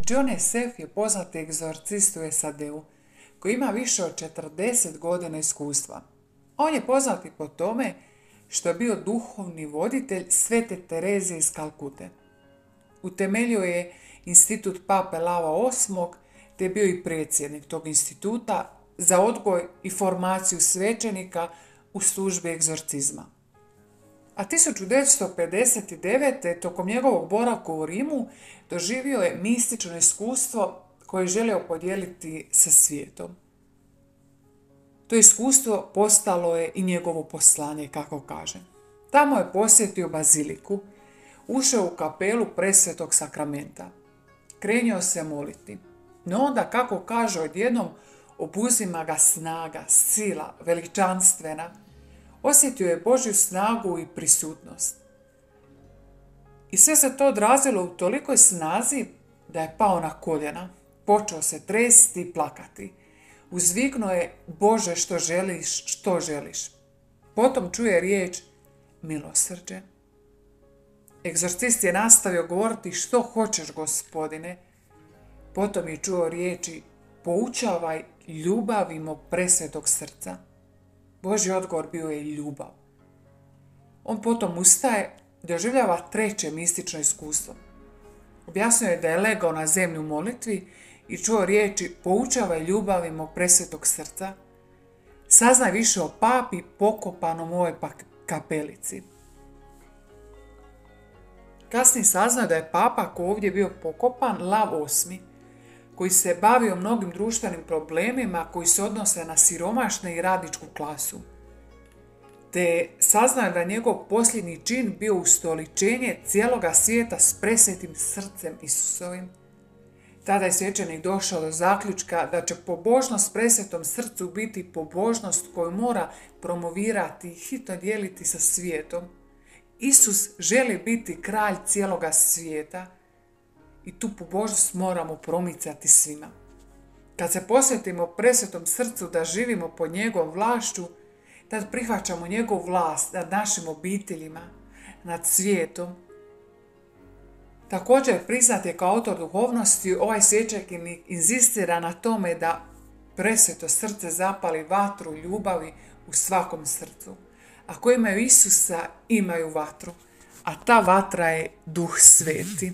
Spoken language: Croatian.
John Esseff je poznati egzorcist u SAD-u koji ima više od 40 godina iskustva. On je poznat i po tome što je bio duhovni voditelj Svete Terezije iz Kalkute. Utemeljio je institut Pape Lava VIII, te je bio i predsjednik tog instituta za odgoj i formaciju svećenika u službi egzorcizma. A 1959. tokom njegovog boravka u Rimu doživio je mistično iskustvo koje je želio podijeliti sa svijetom. To iskustvo postalo je i njegovo poslanje, kako kaže. Tamo je posjetio baziliku, ušao u kapelu presvetog sakramenta. Krenuo se moliti. No onda, kako kaže, odjednom obuzima ga snaga, sila, veličanstvena. Osjetio je Božju snagu i prisutnost. I sve se to odrazilo u tolikoj snazi da je pao na koljena. Počeo se tresti i plakati. Uzviknuo je: Bože, što želiš, što želiš. Potom čuje riječ milosrđe. Egzorcist je nastavio govoriti: što hoćeš, Gospodine. Potom je čuo riječi: poučavaj ljubavi mog presvetog srca. Božji odgovor bio je ljubav. On potom ustaje, doživljava treće mistično iskustvo. Objasnio je da je legao na zemlju u molitvi i čuo riječi: poučavaj ljubavi mog presvetog srca. Saznaj više o papi pokopanom u ovoj kapelici. Kasnije saznao da je papa koji ovdje bio pokopan Lav VIII, koji se bavio mnogim društvenim problemima koji se odnose na siromašne i radničku klasu. Te saznao da njegov posljednji čin bio ustoličenje cijeloga svijeta s presvetim srcem Isusovim. Tada je svećenik došao do zaključka da će pobožnost presvetom srcu biti pobožnost koju mora promovirati i hitno dijeliti sa svijetom. Isus želi biti kralj cijeloga svijeta i tu pobožnost moramo promicati svima. Kad se posvetimo presvetom srcu da živimo pod njegovom vlašću, tad prihvaćamo njegovu vlast nad našim obiteljima, nad svijetom. Također priznat je kao autor duhovnosti, ovaj svećenik inzistira na tome da presveto srce zapali vatru ljubavi u svakom srcu. Ako imaju Isusa, imaju vatru, a ta vatra je Duh Sveti.